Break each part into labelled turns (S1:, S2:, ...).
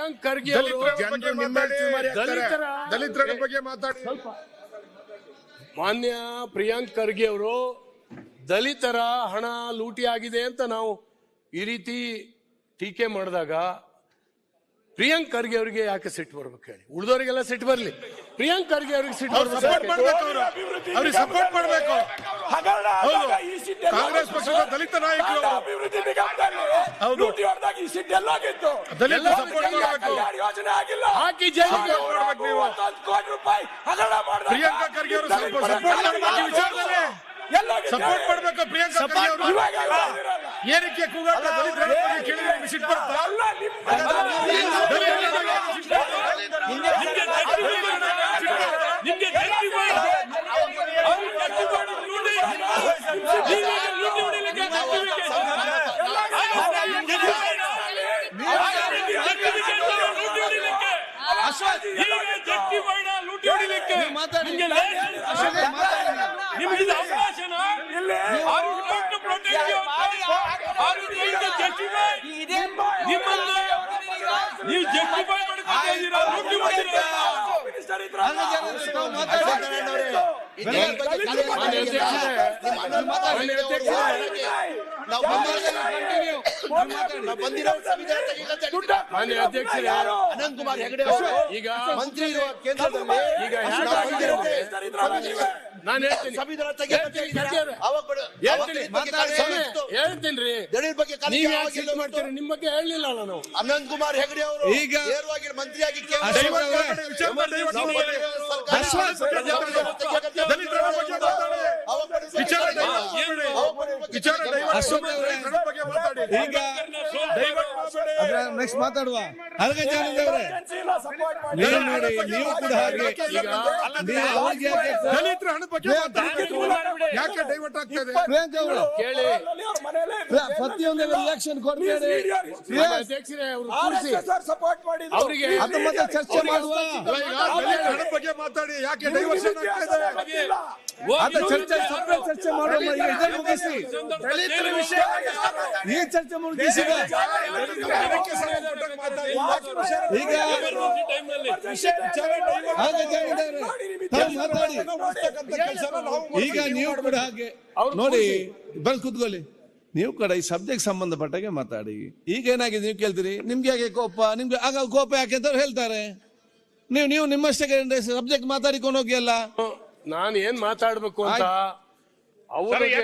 S1: ಪ್ರಿಯಾಂಕ್ ಖರ್ಗೆ ಅವರು
S2: ದಲಿತರ ಬಗ್ಗೆ ಮಾತಾಡಿ.
S1: ಮಾನ್ಯ ಪ್ರಿಯಾಂಕ್ ಖರ್ಗೆ ಅವರು ದಲಿತರ ಹಣ ಲೂಟಿ ಆಗಿದೆ ಅಂತ ನಾವು ಈ ರೀತಿ ಟೀಕೆ ಮಾಡಿದಾಗ ಪ್ರಿಯಾಂಕ್ ಖರ್ಗೆ ಅವರಿಗೆ ಯಾಕೆ ಸಿಟ್ಟು ಬರ್ಬೇಕು ಹೇಳಿ? ಉಳಿದವರಿಗೆಲ್ಲ ಸಿಟ್ಟು ಬರ್ಲಿ, ಪ್ರಿಯಾಂಕ್ ಖರ್ಗೆ ಅವ್ರಿಗೆ ಸಿಟ್ಟು ಬರ್ಬೇಕು.
S2: ಸಪೋರ್ಟ್ ಮಾಡಬೇಕು. ಕಾಂಗ್ರೆಸ್ ಪಕ್ಷದ ದಲಿತ ನಾಯಕರು
S1: ಹಾಕಿ ಜೈಲಿಗೆ
S2: ಪ್ರಿಯಾಂಕಾ ಖರ್ಗೆ ಅವರು ಸಪೋರ್ಟ್ ಮಾಡಬೇಕು. ಪ್ರಿಯಾಂಕಾ ಖರ್ಗೆ ಅವರು ಏನಕ್ಕೆ ಕೂಗಾಟ ದಲಿತರ ಬಗ್ಗೆ ಕೇಳಿದ್ರೆ ಸಿಟ್ಟು ಬರ್ತಾ?
S1: ಅಧ್ಯಕ್ಷರೇ,
S3: ಅನಂತಕುಮಾರ್ ಹೆಗಡೆ
S1: ಈಗ
S3: ಮಂತ್ರಿ ಇರುವ ಕೇಂದ್ರದಲ್ಲಿ
S1: ಈಗ ನಾನು ಹೇಳ್ತೀನಿ ನೀವ್ ಯಾಕೆ ಸಿಟ್ಟು ಮಾಡ್ತೀರಿ? ನಿಮ್ಮ ಬಗ್ಗೆ ಹೇಳಲಿಲ್ಲ ನಾನು.
S3: ಅನಂತಕುಮಾರ್ ಹೆಗಡೆ ಅವರು
S2: ಈಗ
S3: ನೇರವಾಗಿ ಮಂತ್ರಿಯಾಗಿ
S2: ನೆಕ್ಸ್ಟ್ ಮಾತಾಡುವ ನೀವು ಕೂಡ ಹಾಗೆ ದಲಿತರ ಹಣ ಬಗ್ಗೆ ಯಾಕೆ ಡೈವರ್ಟ್ ಆಗ್ತದೆ?
S1: ಕೇಳಿ,
S2: ಪ್ರತಿಯೊಂದು ರಿಯಾಕ್ಷನ್ ಕೊಡ್ಬೇಡಿ.
S1: ಅಧ್ಯಕ್ಷರೇ ಅವರು ಕೂರಿಸಿ ಅವರಿಗೆ
S2: ಮತ್ತೆ ಚರ್ಚೆ ಮಾಡುವ ಹಣ ಬಗ್ಗೆ ಮಾತಾಡಿ. ಯಾಕೆ ಡೈವರ್ಷನ್ ಆಗ್ತದೆ? ಚರ್ಚೆ ಮಾಡೋಣ. ಈಗ ಮುಗಿಸಿ, ಈ ಚರ್ಚೆ ಮುಗಿಸಿ. ಈಗ ಈಗ ನೀವು ಕೂಡ ಹಾಗೆ ನೋಡಿ, ಬಂದು ಕೂತ್ಕೊಳ್ಳಿ. ನೀವು ಕೂಡ ಈ ಸಬ್ಜೆಕ್ಟ್ ಸಂಬಂಧಪಟ್ಟಾಗೆ ಮಾತಾಡಿ. ಈಗ ಏನಾಗಿದೆ ನೀವು ಕೇಳ್ತೀರಿ, ನಿಮ್ಗೆ ಯಾಕೆ ಕೋಪ, ನಿಮ್ಗೆ ಆಗ ಕೋಪ ಯಾಕೆ ಅಂತ ಹೇಳ್ತಾರೆ. ನೀವು ನಿಮ್ಮಷ್ಟೇ ಸಬ್ಜೆಕ್ಟ್ ಮಾತಾಡಿಕೊಂಡು ಹೋಗಿ ಅಲ್ಲ.
S1: ನಾನು ಏನ್ ಮಾತಾಡ್ಬೇಕು ಅಂತ ಅವ್ರಿಗೆ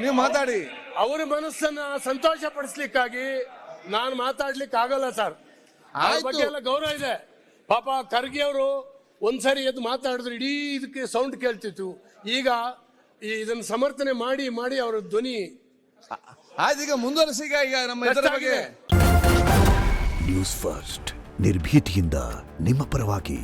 S2: ನೀವು ಮಾತಾಡಿ.
S1: ಅವ್ರ ಮನಸ್ಸನ್ನ ಸಂತೋಷ ಪಡಿಸ್ಲಿಕ್ಕಾಗಿ ನಾನು ಮಾತಾಡ್ಲಿಕ್ಕೆ ಆಗಲ್ಲ ಸರ್. ಅವ್ರ ಬಗ್ಗೆ ಎಲ್ಲ ಗೌರವ ಇದೆ. ಪಾಪ ಖರ್ಗೆ ಅವರು ಒಂದ್ಸರಿ ಎದ್ದು ಮಾತಾಡಿದ್ರು ಇಡೀ ಇದಕ್ಕೆ ಸೌಂಡ್ ಕೇಳ್ತಿತ್ತು. ಈಗ ಇದನ್ನ ಸಮರ್ಥನೆ ಮಾಡಿ ಮಾಡಿ ಅವರ ಧ್ವನಿ
S2: ಆಯ್ತು. ಮುಂದುವರಿಸಿಗ ಈಗ ನಮ್ಮ ಇದರ ಬಗ್ಗೆ
S4: ನ್ಯೂಸ್ ಫಸ್ಟ್ ನಿರ್ಭೀತಿಯಿಂದ ನಿಮ್ಮ ಪರವಾಗಿ.